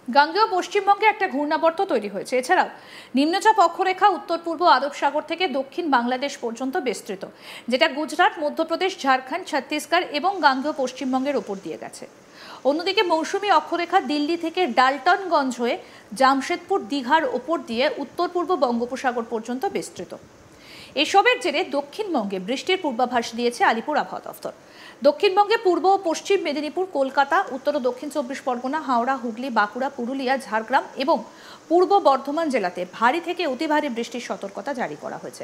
গাঙ্গেয় পশ্চিমবঙ্গে একটা ঘূর্ণাবর্ত তৈরি হয়েছে। এছাড়াও নিম্নচাপ অক্ষরেখা উত্তর পূর্ব আরব সাগর থেকে দক্ষিণ বাংলাদেশ পর্যন্ত বিস্তৃত, যেটা গুজরাট, মধ্যপ্রদেশ, ঝাড়খণ্ড, ছত্তিশগড় এবং গাঙ্গেয় পশ্চিমবঙ্গের উপর দিয়ে গেছে। অন্যদিকে মৌসুমী অক্ষরেখা দিল্লি থেকে ডালটনগঞ্জ হয়ে জামশেদপুর, দীঘার ওপর দিয়ে উত্তর পূর্ব বঙ্গোপসাগর পর্যন্ত বিস্তৃত। এসবের জেরে দক্ষিণবঙ্গে বৃষ্টির পূর্বাভাস দিয়েছে আলিপুর আবহাওয়া দফতর। দক্ষিণবঙ্গে পূর্ব ও পশ্চিম মেদিনীপুর, কলকাতা, উত্তর ও দক্ষিণ 24 পরগনা, হাওড়া, হুগলি, বাঁকুড়া, পুরুলিয়া, ঝাড়গ্রাম এবং পূর্ব বর্ধমান জেলাতে ভারী থেকে অতি ভারী বৃষ্টির সতর্কতা জারি করা হয়েছে।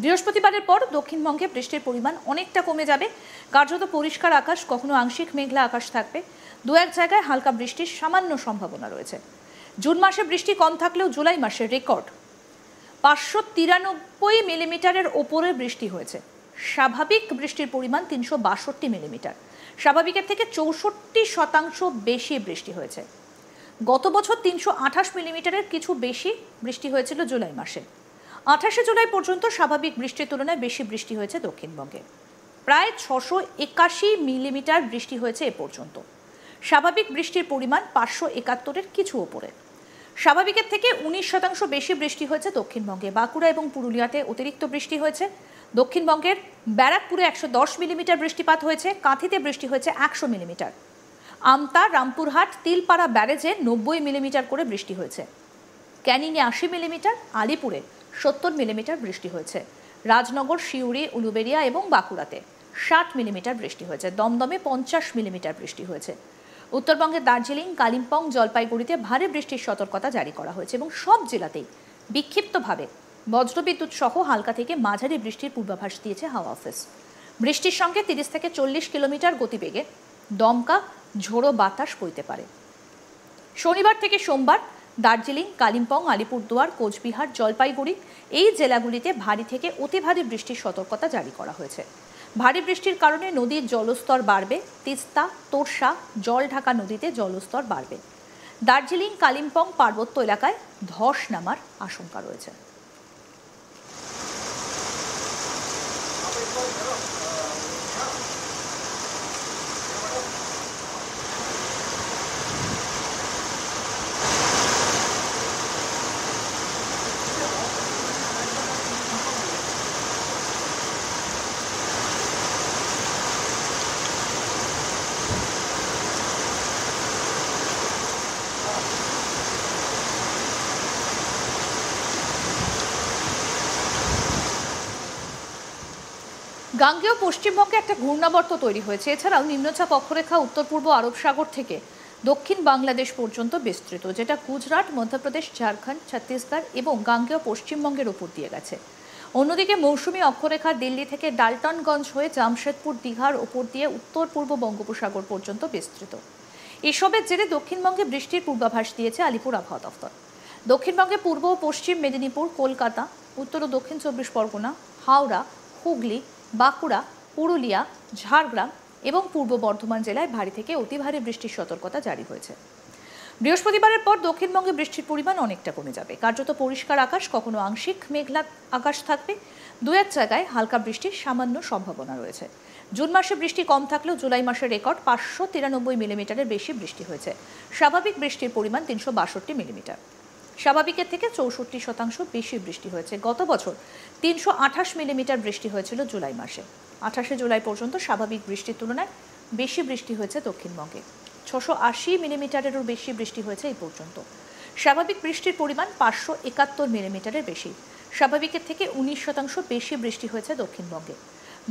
বৃহস্পতিবারের পর দক্ষিণবঙ্গে বৃষ্টির পরিমাণ অনেকটা কমে যাবে। কার্যত পরিষ্কার আকাশ, কখনো আংশিক মেঘলা আকাশ থাকবে। দু এক জায়গায় হালকা বৃষ্টির সামান্য সম্ভাবনা রয়েছে। জুন মাসে বৃষ্টি কম থাকলেও জুলাই মাসে রেকর্ড 593 মিলিমিটারের ওপরে বৃষ্টি হয়েছে। স্বাভাবিক বৃষ্টির পরিমাণ 362 মিলিমিটার, স্বাভাবিকের থেকে 64% বেশি বৃষ্টি হয়েছে। গত বছর 328 মিলিমিটারের কিছু বেশি বৃষ্টি হয়েছিল জুলাই মাসে। 28 জুলাই পর্যন্ত স্বাভাবিক বৃষ্টির তুলনায় বেশি বৃষ্টি হয়েছে দক্ষিণবঙ্গে। প্রায় 681 মিলিমিটার বৃষ্টি হয়েছে এ পর্যন্ত। স্বাভাবিক বৃষ্টির পরিমাণ 571-এর কিছু ওপরে। স্বাভাবিকের থেকে 19% বেশি বৃষ্টি হয়েছে দক্ষিণবঙ্গে। বাঁকুড়া এবং পুরুলিয়াতে অতিরিক্ত বৃষ্টি হয়েছে। দক্ষিণবঙ্গের ব্যারাকপুরে 110 মিলিমিটার বৃষ্টিপাত হয়েছে। কাঁথিতে বৃষ্টি হয়েছে 100 মিলিমিটার। আমতা, রামপুরহাট, তিলপাড়া ব্যারেজে 90 মিলিমিটার করে বৃষ্টি হয়েছে। ক্যানিংয়ে 80 মিলিমিটার, আলিপুরে 70 মিলিমিটার বৃষ্টি হয়েছে। রাজনগর, সিউড়ি, উলুবেড়িয়া এবং বাঁকুড়াতে 60 মিলিমিটার বৃষ্টি হয়েছে। দমদমে 50 মিলিমিটার বৃষ্টি হয়েছে। উত্তরবঙ্গের দার্জিলিং, কালিম্পং, জলপাইগুড়িতে ভারী বৃষ্টির সতর্কতা জারি করা হয়েছে এবং সব জেলাতেই বিক্ষিপ্তভাবে বজ্রবিদ্যুৎ সহ হালকা থেকে মাঝারি বৃষ্টির পূর্বাভাস দিয়েছে হাওয়া অফিস। বৃষ্টির সঙ্গে 30 থেকে 40 কিলোমিটার গতিবেগে দমকা ঝোড়ো বাতাস বইতে পারে। শনিবার থেকে সোমবার দার্জিলিং, কালিম্পং, আলিপুরদুয়ার, কোচবিহার, জলপাইগুড়ি এই জেলাগুলিতে ভারী থেকে অতি ভারী বৃষ্টির সতর্কতা জারি করা হয়েছে। ভারী বৃষ্টির কারণে নদীর জলস্তর বাড়বে। তিস্তা, তোরসা, জলঢাকা নদীতে জলস্তর বাড়বে। দার্জিলিং, কালিম্পং পার্বত্য এলাকায় ধস নামার আশঙ্কা রয়েছে। গাঙ্গেয় পশ্চিমবঙ্গে একটা ঘূর্ণাবর্ত তৈরি হয়েছে। এছাড়াও নিম্নচাপ অক্ষরেখা উত্তর পূর্ব আরব সাগর থেকে দক্ষিণ বাংলাদেশ পর্যন্ত বিস্তৃত, যেটা গুজরাট, মধ্যপ্রদেশ, ঝাড়খণ্ড, ছত্তিশগড় এবং গাঙ্গেয় পশ্চিমবঙ্গের উপর দিয়ে গেছে। অন্যদিকে মৌসুমী অক্ষরেখা দিল্লি থেকে ডালটনগঞ্জ হয়ে জামশেদপুর, দীঘার ওপর দিয়ে উত্তর পূর্ব বঙ্গোপসাগর পর্যন্ত বিস্তৃত। এসবের জেরে দক্ষিণবঙ্গে বৃষ্টির পূর্বাভাস দিয়েছে আলিপুর আবহাওয়া দফতর। দক্ষিণবঙ্গে পূর্ব ও পশ্চিম মেদিনীপুর, কলকাতা, উত্তর ও দক্ষিণ 24 পরগনা, হাওড়া, হুগলি, বাঁকুড়া, পুরুলিয়া, ঝাড়গ্রাম এবং পূর্ব বর্ধমান জেলায় ভারী থেকে অতি ভারী বৃষ্টির সতর্কতা জারি হয়েছে। বৃহস্পতিবারের পর দক্ষিণবঙ্গে বৃষ্টির পরিমাণ অনেকটা কমে যাবে। কার্যত পরিষ্কার আকাশ, কখনো আংশিক মেঘলা আকাশ থাকবে। দু এক জায়গায় হালকা বৃষ্টির সামান্য সম্ভাবনা রয়েছে। জুন মাসে বৃষ্টি কম থাকলেও জুলাই মাসের রেকর্ড 593 মিলিমিটারের বেশি বৃষ্টি হয়েছে। স্বাভাবিক বৃষ্টির পরিমাণ 362 মিলিমিটার। স্বাভাবিকের থেকে 64% বেশি বৃষ্টি হয়েছে। গত বছর 328 মিলিমিটার বৃষ্টি হয়েছিল জুলাই মাসে। 28 জুলাই পর্যন্ত স্বাভাবিক বৃষ্টির তুলনায় বেশি বৃষ্টি হয়েছে দক্ষিণবঙ্গে। 680 মিলিমিটারেরও বেশি বৃষ্টি হয়েছে এই পর্যন্ত। স্বাভাবিক বৃষ্টির পরিমাণ 571 মিলিমিটারের বেশি। স্বাভাবিকের থেকে 19% বেশি বৃষ্টি হয়েছে দক্ষিণবঙ্গে।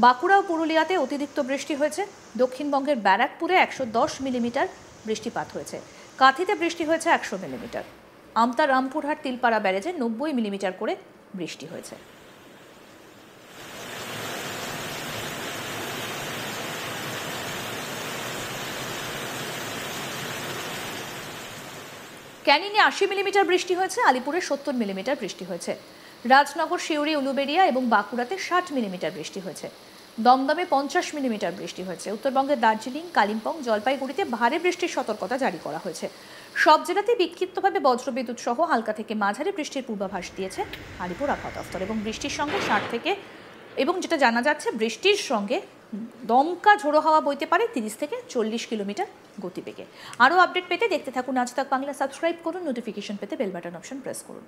বাঁকুড়া ও পুরুলিয়াতে অতিরিক্ত বৃষ্টি হয়েছে। দক্ষিণবঙ্গের ব্যারাকপুরে 110 মিলিমিটার বৃষ্টিপাত হয়েছে। কাঁথিতে বৃষ্টি হয়েছে 100 মিলিমিটার। আমতা, রামপুরহাট, তিলপাড়া ব্যারেজে 90 মিলিমিটার করে বৃষ্টি হয়েছে। ক্যানিংয়ে 80 মিলিমিটার বৃষ্টি হয়েছে। আলিপুরে 70 মিলিমিটার বৃষ্টি হয়েছে। রাজনগর, সিউড়ি, উলুবেড়িয়া এবং বাঁকুড়াতে 60 মিলিমিটার বৃষ্টি হয়েছে। দমদমে 50 মিলিমিটার বৃষ্টি হয়েছে। উত্তরবঙ্গের দার্জিলিং, কালিম্পং, জলপাইগুড়িতে ভারী বৃষ্টির সতর্কতা জারি করা হয়েছে। সব জেলাতে বিক্ষিপ্তভাবে বজ্রবিদ্যুৎ সহ হালকা থেকে মাঝারি বৃষ্টির পূর্বাভাস দিয়েছে আলিপুর আবহাওয়া দফতর। এবং বৃষ্টির সঙ্গে 60 থেকে এবং যেটা জানা যাচ্ছে বৃষ্টির সঙ্গে দমকা ঝোড়ো হাওয়া বইতে পারে 30 থেকে 40 কিলোমিটার গতিবেগে। আরও আপডেট পেতে দেখতে থাকুন আজ তাক বাংলা, সাবস্ক্রাইব করুন, নোটিফিকেশন পেতে বেল বাটন অপশন প্রেস করুন।